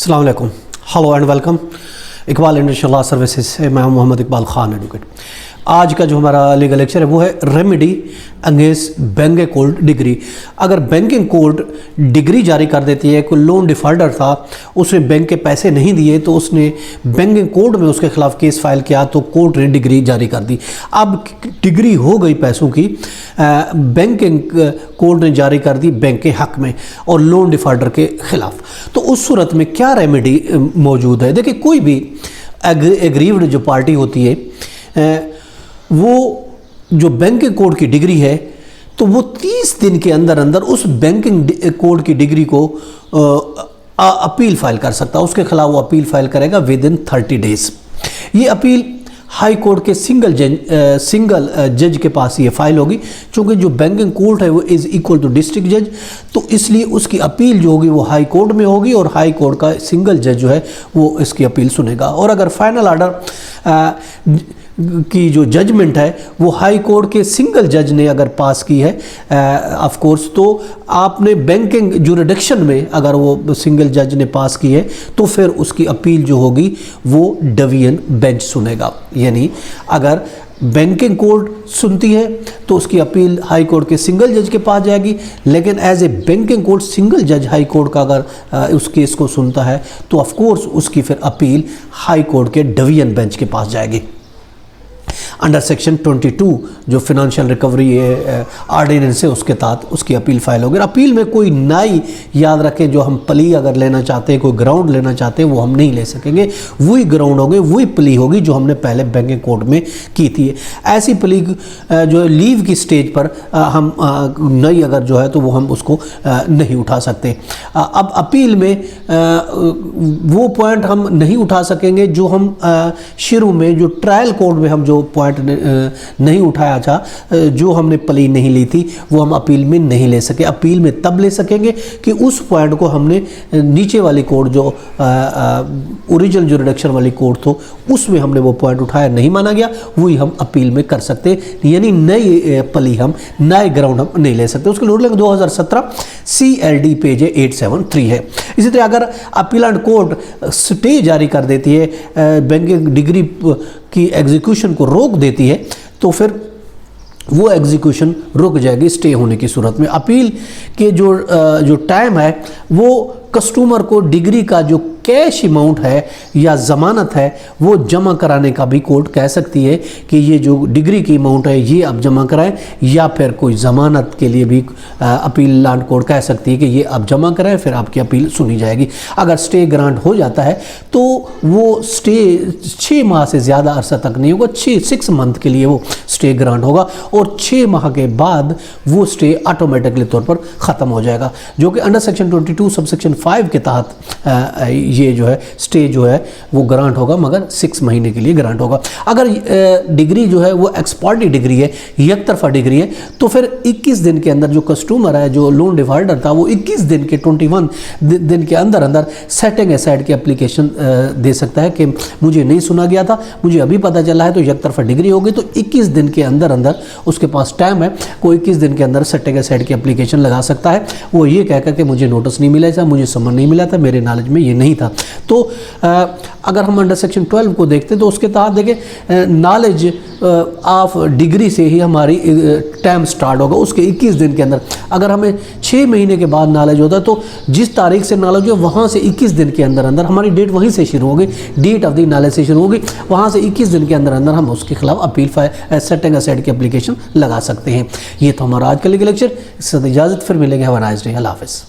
अस्सलाम वालेकुम, hello and welcome. Iqbal industrial law services से मैं मोहम्मद इकबाल खान एडवोकेट। आज का जो हमारा लीगल लेक्चर है वो है remedy against banking code degree. अगर बैंकिंग कोड डिग्री जारी कर देती है, कोई लोन डिफॉल्टर था, उसने बैंक के पैसे नहीं दिए तो उसने बैंकिंग कोड में उसके खिलाफ केस फाइल किया तो कोर्ट ने डिग्री जारी कर दी। अब डिग्री हो गई पैसों की, बैंकिंग कोड ने जारी कर दी बैंक के हक में और लोन डिफॉल्टर के खिलाफ। तो उस सूरत में क्या रेमेडी मौजूद है? देखिए, कोई भी एग्रीव्ड जो पार्टी होती है वो जो बैंकिंग कोड की डिग्री है तो वो 30 दिन के अंदर अंदर उस बैंकिंग कोड की डिग्री को अपील फाइल कर सकता है। उसके खिलाफ वो अपील फाइल करेगा विद इन 30 डेज। ये अपील हाई कोर्ट के सिंगल जज के पास ये फाइल होगी। चूँकि जो बैंकिंग कोर्ट है वो इज़ इक्वल टू डिस्ट्रिक्ट जज, तो इसलिए उसकी अपील जो होगी वो हाई कोर्ट में होगी और हाई कोर्ट का सिंगल जज जो है वो इसकी अपील सुनेगा। और अगर फाइनल ऑर्डर की जो जजमेंट है वो हाई कोर्ट के सिंगल जज ने अगर पास की है ऑफ कोर्स, तो आपने बैंकिंग जुरिडिक्शन में अगर वो सिंगल जज ने पास की है तो फिर उसकी अपील जो होगी वो डिवीजन बेंच सुनेगा। यानी अगर बैंकिंग कोर्ट सुनती है तो उसकी अपील हाई कोर्ट के सिंगल जज के पास जाएगी, लेकिन as a banking court single जज हाई कोर्ट का अगर उस केस को सुनता है तो ऑफ कोर्स उसकी फिर अपील हाई कोर्ट के डिवीजन बेंच के पास जाएगी। अंडर सेक्शन 22 जो फिनेंशियल रिकवरी ऑर्डिनेंस है उसके तहत उसकी अपील फाइल होगी। अपील में कोई नई, याद रखें, जो हम प्ली अगर लेना चाहते हैं, कोई ग्राउंड लेना चाहते हैं, वो हम नहीं ले सकेंगे। वही ग्राउंड होंगे, वही प्ली होगी जो हमने पहले बैंकिंग कोड में की थी। ऐसी प्ली जो लीव की स्टेज पर हम नई अगर जो है तो वो हम उसको नहीं उठा सकते। अब अपील में वो पॉइंट हम नहीं उठा सकेंगे जो हम शुरू में जो ट्रायल कोड में हम जो पॉइंट नहीं उठाया था, जो हमने प्ली नहीं ली थी, वो हम अपील में नहीं ले सके। अपील में तब ले सकेंगे कि उस पॉइंट को हमने नीचे वाली कोर्ट जो ओरिजिनल जुरिडिक्शन वाली कोर्ट तो उसमें हमने वो पॉइंट उठाया, नहीं माना गया, वही हम अपील में कर सकते। यानी नई प्ली हम, नए ग्राउंड हम नहीं ले सकते। उसके रूलिंग 2017 CLD पेज 873 है। इसी तरह अगर अपीलेंट कोर्ट स्टे जारी कर देती है, बैंकिंग डिग्री की एग्जीक्यूशन को रोक देती है, तो फिर वो एग्जीक्यूशन रुक जाएगी स्टे होने की सूरत में। अपील के जो टाइम है वो कस्टमर को डिग्री का जो कैश अमाउंट है या ज़मानत है वो जमा कराने का भी कोर्ट कह सकती है कि ये जो डिग्री की अमाउंट है ये आप जमा कराएं, या फिर कोई ज़मानत के लिए भी अपील लैंड कोर्ट कह सकती है कि ये आप जमा कराएं, फिर आपकी अपील सुनी जाएगी। अगर स्टे ग्रांट हो जाता है तो वो स्टे 6 माह से ज़्यादा अरसा तक नहीं होगा, 6 मंथ के लिए वो स्टे ग्रांट होगा और 6 माह के बाद वो स्टे ऑटोमेटिकली तौर पर ख़त्म हो जाएगा, जो कि अंडर सेक्शन 22 सब सेक्शन 5 के तहत ये जो है स्टे जो है वो ग्रांट होगा, मगर 6 महीने के लिए ग्रांट होगा। अगर डिग्री जो है वो एक्सपर्टी डिग्री है, एक तरफा डिग्री है, तो फिर 21 दिन के अंदर जो कस्टमर है, जो लोन डिफॉल्टर था, वो 21 दिन के 21 दिन के अंदर अंदर सेटिंग असाइड की एप्लीकेशन दे सकता है कि मुझे नहीं सुना गया था, मुझे अभी पता चला है, तो एक तरफा डिग्री होगी। तो 21 दिन के अंदर अंदर उसके पास टाइम है, वो 21 दिन के अंदर सेटिंग असाइड की एप्लीकेशन लगा सकता है। वो ये कहकर कि मुझे नोटिस नहीं मिला था, मुझे समन नहीं मिला था, मेरे नॉलेज में ये नहीं था। तो अगर हम अंडर सेक्शन 12 को देखते हैं तो उसके तहत देखें नॉलेज ऑफ डिग्री से ही हमारी टाइम स्टार्ट होगा उसके 21 दिन के अंदर। अगर हमें 6 महीने के बाद नॉलेज होता है तो जिस तारीख से नॉलेज हो वहाँ से 21 दिन के अंदर अंदर हमारी डेट वहीं से शुरू होगी, डेट ऑफ द नॉलेज से शुरू होगी, वहाँ से 21 दिन के अंदर अंदर हम उसके खिलाफ अपील सेटिंग असाइड की एप्लीकेशन लगा सकते हैं। ये तो हमारा आज का लीगल लेक्चर। इससे इजाज़त, फिर मिलेंगे। Have a nice day. अल्लाह हाफ़िज़।